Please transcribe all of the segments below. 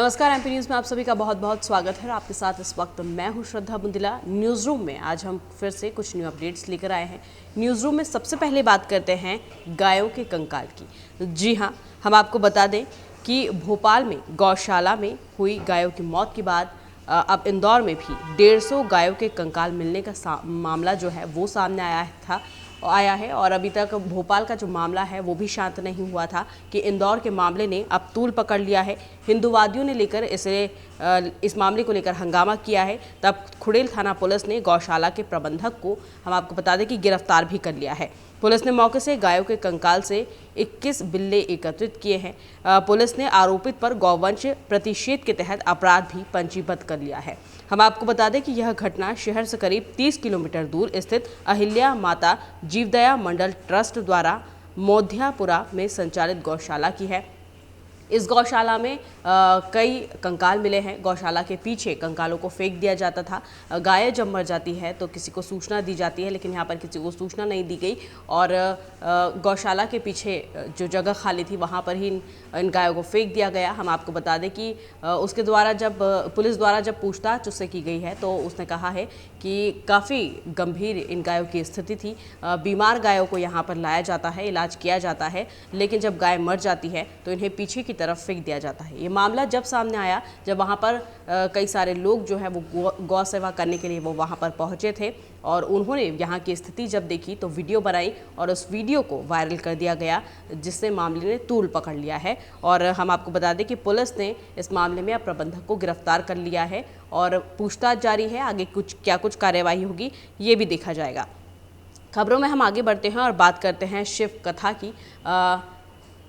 नमस्कार, MP news में आप सभी का बहुत बहुत स्वागत है। आपके साथ इस वक्त मैं हूं श्रद्धा बुंदिला। न्यूज़ रूम में आज हम फिर से कुछ न्यू अपडेट्स लेकर आए हैं। न्यूज़ रूम में सबसे पहले बात करते हैं गायों के कंकाल की। जी हां, हम आपको बता दें कि भोपाल में गौशाला में हुई गायों की मौत के बाद अब इंदौर में भी 150 गायों के कंकाल मिलने का मामला जो है वो सामने आया है। और अभी तक भोपाल का जो मामला है वो भी शांत नहीं हुआ था कि इंदौर के मामले ने अब तूल पकड़ लिया है। हिंदुवादियों ने लेकर इस मामले को लेकर हंगामा किया है। तब खुड़ेल थाना पुलिस ने गौशाला के प्रबंधक को हम आपको बता दें कि गिरफ्तार भी कर लिया है। पुलिस ने मौके से गायों के कंकाल से 21 बिल्ले एकत्रित किए हैं। पुलिस ने आरोपित पर गौवंश प्रतिषेध के तहत अपराध भी पंजीबद्ध कर लिया है। हम आपको बता दें कि यह घटना शहर से करीब 30 किलोमीटर दूर स्थित अहिल्या माता जीवदया मंडल ट्रस्ट द्वारा मोध्यापुरा में संचालित गौशाला की है। इस गौशाला में कई कंकाल मिले हैं। गौशाला के पीछे कंकालों को फेंक दिया जाता था। गाय जब मर जाती है तो किसी को सूचना दी जाती है, लेकिन यहाँ पर किसी को सूचना नहीं दी गई और गौशाला के पीछे जो जगह खाली थी वहाँ पर ही इन गायों को फेंक दिया गया। हम आपको बता दें कि उसके द्वारा पुलिस द्वारा जब पूछताछ उससे की गई है तो उसने कहा है कि काफ़ी गंभीर इन गायों की स्थिति थी। बीमार गायों को यहाँ पर लाया जाता है, इलाज किया जाता है, लेकिन जब गाय मर जाती है तो इन्हें पीछे की तरफ फेंक दिया जाता है। ये मामला जब सामने आया, जब वहाँ पर कई सारे लोग जो है वो गौ सेवा करने के लिए वो वहाँ पर पहुँचे थे और उन्होंने यहाँ की स्थिति जब देखी तो वीडियो बनाई और उस वीडियो को वायरल कर दिया गया, जिससे मामले ने तूल पकड़ लिया है। और हम आपको बता दें कि पुलिस ने इस मामले में अब प्रबंधक को गिरफ्तार कर लिया है और पूछताछ जारी है। आगे कुछ कार्यवाही होगी ये भी देखा जाएगा। खबरों में हम आगे बढ़ते हैं और बात करते हैं शिव कथा की।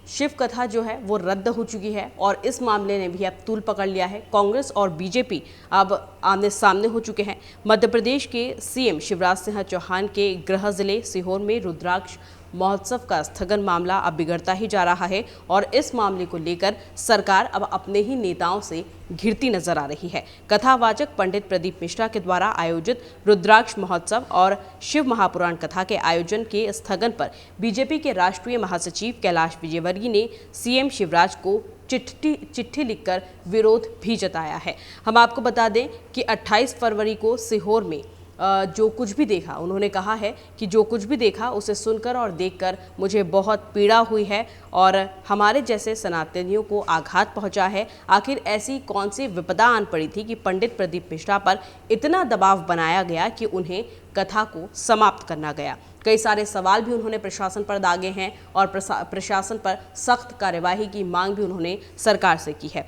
शिव कथा जो है वो रद्द हो चुकी है और इस मामले ने भी अब तूल पकड़ लिया है। कांग्रेस और बीजेपी अब आमने सामने हो चुके हैं। मध्य प्रदेश के सीएम शिवराज सिंह चौहान के गृह जिले सीहोर में रुद्राक्ष महोत्सव का स्थगन मामला अब बिगड़ता ही जा रहा है और इस मामले को लेकर सरकार अब अपने ही नेताओं से घिरती नजर आ रही है। कथावाचक पंडित प्रदीप मिश्रा के द्वारा आयोजित रुद्राक्ष महोत्सव और शिव महापुराण कथा के आयोजन के स्थगन पर बीजेपी के राष्ट्रीय महासचिव कैलाश विजयवर्गीय ने सीएम शिवराज को चिट्ठी लिखकर विरोध भी जताया है। हम आपको बता दें कि 28 फरवरी को सीहोर में जो कुछ भी देखा, उन्होंने कहा है कि जो कुछ भी देखा उसे सुनकर और देखकर मुझे बहुत पीड़ा हुई है और हमारे जैसे सनातनियों को आघात पहुंचा है। आखिर ऐसी कौन सी विपदा आन पड़ी थी कि पंडित प्रदीप मिश्रा पर इतना दबाव बनाया गया कि उन्हें कथा को समाप्त करना गया। कई सारे सवाल भी उन्होंने प्रशासन पर दागे हैं और प्रशासन पर सख्त कार्यवाही की मांग भी उन्होंने सरकार से की है।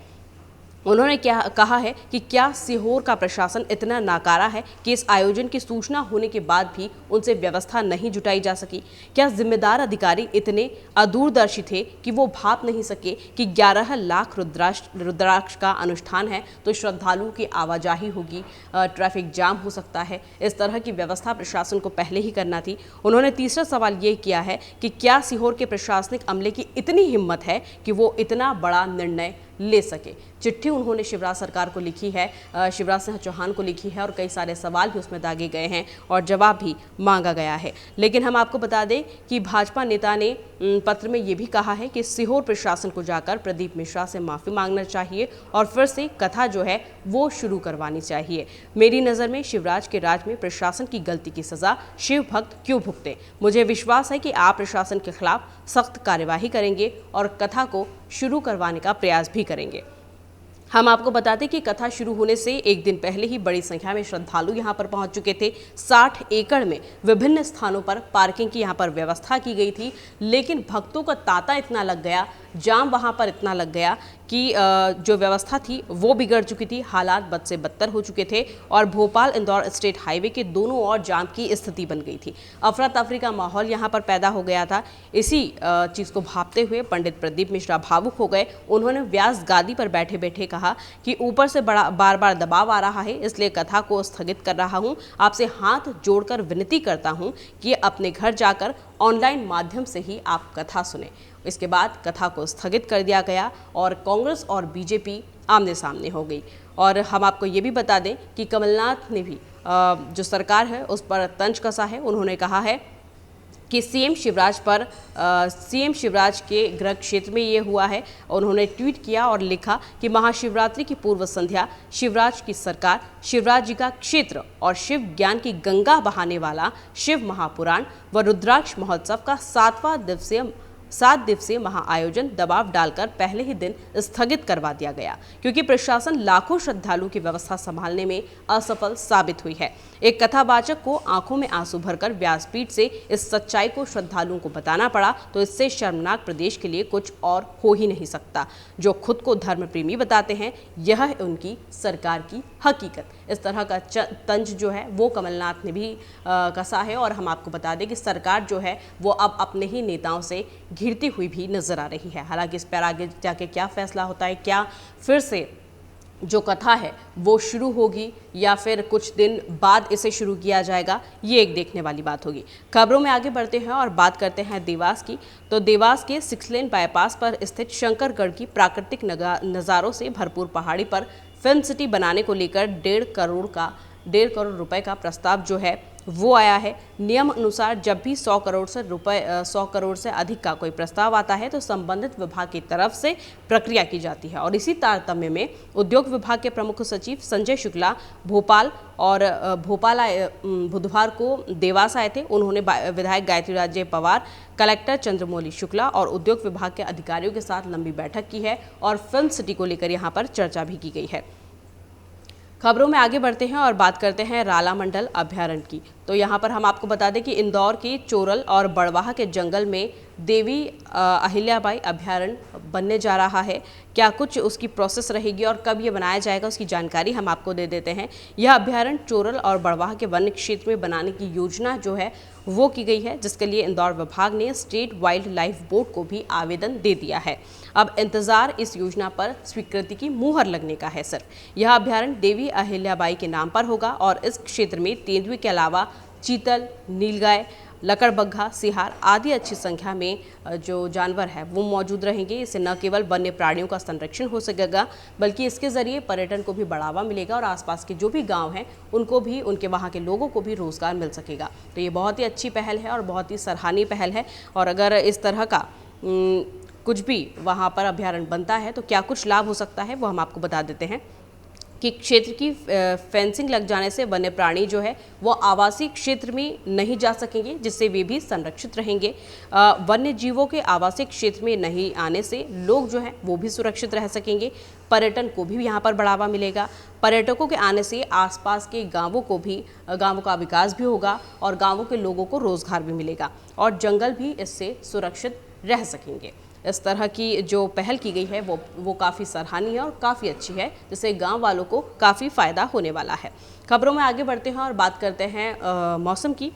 उन्होंने क्या कहा है कि क्या सीहोर का प्रशासन इतना नाकारा है कि इस आयोजन की सूचना होने के बाद भी उनसे व्यवस्था नहीं जुटाई जा सकी? क्या जिम्मेदार अधिकारी इतने अदूरदर्शी थे कि वो भाप नहीं सके कि 11 लाख रुद्राक्ष का अनुष्ठान है तो श्रद्धालुओं की आवाजाही होगी, ट्रैफिक जाम हो सकता है। इस तरह की व्यवस्था प्रशासन को पहले ही करना थी। उन्होंने तीसरा सवाल ये किया है कि क्या सीहोर के प्रशासनिक अमले की इतनी हिम्मत है कि वो इतना बड़ा निर्णय ले सके। चिट्ठी उन्होंने शिवराज सरकार को लिखी है, शिवराज सिंह चौहान को लिखी है और कई सारे सवाल भी उसमें दागे गए हैं और जवाब भी मांगा गया है। लेकिन हम आपको बता दें कि भाजपा नेता ने पत्र में ये भी कहा है कि सीहोर प्रशासन को जाकर प्रदीप मिश्रा से माफ़ी मांगना चाहिए और फिर से कथा जो है वो शुरू करवानी चाहिए। मेरी नज़र में शिवराज के राज में प्रशासन की गलती की सज़ा शिव भक्त क्यों भुगते? मुझे विश्वास है कि आप प्रशासन के खिलाफ सख्त कार्यवाही करेंगे और कथा को शुरू करवाने का प्रयास भी करेंगे। हम आपको बताते कि कथा शुरू होने से एक दिन पहले ही बड़ी संख्या में श्रद्धालु यहां पर पहुंच चुके थे। 60 एकड़ में विभिन्न स्थानों पर पार्किंग की यहां पर व्यवस्था की गई थी, लेकिन भक्तों का तांता इतना लग गया, जाम वहां पर इतना लग गया कि जो व्यवस्था थी वो बिगड़ चुकी थी। हालात बद से बदतर हो चुके थे और भोपाल इंदौर स्टेट हाईवे के दोनों ओर जाम की स्थिति बन गई थी। अफरा तफरी का माहौल यहाँ पर पैदा हो गया था। इसी चीज़ को भांपते हुए पंडित प्रदीप मिश्रा भावुक हो गए। उन्होंने व्यास गादी पर बैठे बैठे कहा कि ऊपर से बार बार दबाव आ रहा है, इसलिए कथा को स्थगित कर रहा हूँ। आपसे हाथ जोड़कर विनती करता हूँ कि अपने घर जाकर ऑनलाइन माध्यम से ही आप कथा सुने। इसके बाद कथा को स्थगित कर दिया गया और कांग्रेस और बीजेपी आमने सामने हो गई। और हम आपको ये भी बता दें कि कमलनाथ ने भी जो सरकार है उस पर तंज कसा है। उन्होंने कहा है कि सीएम शिवराज के गृह क्षेत्र में ये हुआ है। उन्होंने ट्वीट किया और लिखा कि महाशिवरात्रि की पूर्व संध्या, शिवराज की सरकार, शिवराज जी का क्षेत्र और शिव ज्ञान की गंगा बहाने वाला शिव महापुराण व रुद्राक्ष महोत्सव का 7 दिवसीय महाआयोजन दबाव डालकर पहले ही दिन स्थगित करवा दिया गया, क्योंकि प्रशासन लाखों श्रद्धालुओं की व्यवस्था संभालने में असफल साबित हुई है। एक कथावाचक को आंखों में आंसू भरकर व्यासपीठ से इस सच्चाई को श्रद्धालुओं को बताना पड़ा, तो इससे शर्मनाक प्रदेश के लिए कुछ और हो ही नहीं सकता। जो खुद को धर्म प्रेमी बताते हैं, यह है उनकी सरकार की हकीकत। इस तरह का तंज जो है वो कमलनाथ ने भी कसा है। और हम आपको बता दें कि सरकार जो है वो अब अपने ही नेताओं से घिरती हुई भी नजर आ रही है। हालांकि इस पर आगे जाके क्या फैसला होता है, क्या फिर से जो कथा है वो शुरू होगी या फिर कुछ दिन बाद इसे शुरू किया जाएगा, ये एक देखने वाली बात होगी। खबरों में आगे बढ़ते हैं और बात करते हैं देवास की। तो देवास के 6 लेन बाईपास पर स्थित शंकरगढ़ की प्राकृतिक नज़ारों से भरपूर पहाड़ी पर फिल्म सिटी बनाने को लेकर 1.5 करोड़ रुपए का प्रस्ताव जो है वो आया है। नियम अनुसार जब भी 100 करोड़ से अधिक का कोई प्रस्ताव आता है तो संबंधित विभाग की तरफ से प्रक्रिया की जाती है। और इसी तारतम्य में उद्योग विभाग के प्रमुख सचिव संजय शुक्ला भोपाल बुधवार को देवास आए थे। उन्होंने विधायक गायत्री राजे पवार, कलेक्टर चंद्रमौली शुक्ला और उद्योग विभाग के अधिकारियों के साथ लंबी बैठक की है और फिल्म सिटी को लेकर यहाँ पर चर्चा भी की गई है। खबरों में आगे बढ़ते हैं और बात करते हैं राला मंडल अभ्यारण्य की। तो यहाँ पर हम आपको बता दें कि इंदौर के चोरल और बड़वाह के जंगल में देवी अहिल्याबाई अभ्यारण्य बनने जा रहा है। क्या कुछ उसकी प्रोसेस रहेगी और कब ये बनाया जाएगा, उसकी जानकारी हम आपको दे देते हैं। यह अभ्यारण्य चोरल और बड़वाह के वन्य क्षेत्र में बनाने की योजना जो है वो की गई है, जिसके लिए इंदौर विभाग ने स्टेट वाइल्ड लाइफ बोर्ड को भी आवेदन दे दिया है। अब इंतजार इस योजना पर स्वीकृति की मुहर लगने का है। सिर्फ यह अभ्यारण्य देवी अहिल्याबाई के नाम पर होगा और इस क्षेत्र में तेंदुए के अलावा चीतल, नीलगाय, लकड़बग्घा, सिहार आदि अच्छी संख्या में जो जानवर है वो मौजूद रहेंगे। इससे न केवल वन्य प्राणियों का संरक्षण हो सकेगा, बल्कि इसके जरिए पर्यटन को भी बढ़ावा मिलेगा और आसपास के जो भी गांव हैं उनको भी, उनके वहां के लोगों को भी रोजगार मिल सकेगा। तो ये बहुत ही अच्छी पहल है और बहुत ही सराहनीय पहल है। और अगर इस तरह का कुछ भी वहां पर अभ्यारण्य बनता है तो क्या कुछ लाभ हो सकता है वो हम आपको बता देते हैं कि क्षेत्र की फेंसिंग लग जाने से वन्य प्राणी जो है वो आवासीय क्षेत्र में नहीं जा सकेंगे, जिससे वे भी संरक्षित रहेंगे। वन्य जीवों के आवासीय क्षेत्र में नहीं आने से लोग जो हैं वो भी सुरक्षित रह सकेंगे। पर्यटन को भी यहाँ पर बढ़ावा मिलेगा। पर्यटकों के आने से आसपास के गांवों का विकास भी होगा और गांवों के लोगों को रोजगार भी मिलेगा और जंगल भी इससे सुरक्षित रह सकेंगे। इस तरह की जो पहल की गई है वो काफ़ी सराहनीय है और काफ़ी अच्छी है, जिससे गांव वालों को काफ़ी फ़ायदा होने वाला है। खबरों में आगे बढ़ते हैं और बात करते हैं मौसम की।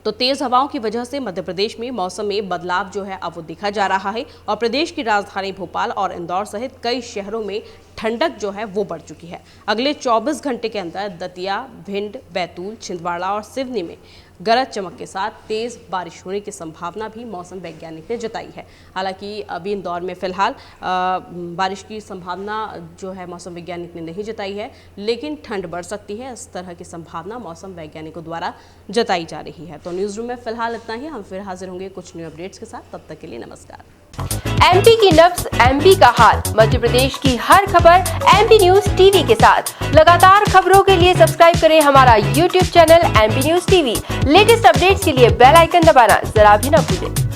तो तेज़ हवाओं की वजह से मध्य प्रदेश में मौसम में बदलाव जो है अब वो देखा जा रहा है और प्रदेश की राजधानी भोपाल और इंदौर सहित कई शहरों में ठंडक जो है वो बढ़ चुकी है। अगले 24 घंटे के अंदर दतिया, भिंड, बैतूल, छिंदवाड़ा और सिवनी में गरज चमक के साथ तेज़ बारिश होने की संभावना भी मौसम वैज्ञानिक ने जताई है। हालांकि अभी इंदौर में फिलहाल बारिश की संभावना जो है मौसम वैज्ञानिक ने नहीं जताई है, लेकिन ठंड बढ़ सकती है, इस तरह की संभावना मौसम वैज्ञानिकों द्वारा जताई जा रही है। तो न्यूज़ रूम में फिलहाल इतना ही। हम फिर हाजिर होंगे कुछ न्यू अपडेट्स के साथ। तब तक के लिए नमस्कार। एमपी की नब्ज, एमपी का हाल, मध्य प्रदेश की हर खबर एमपी न्यूज टीवी के साथ। लगातार खबरों के लिए सब्सक्राइब करें हमारा YouTube channel MP news TV. Latest updates के लिए बेल आइकन दबाना जरा भी न भूलें।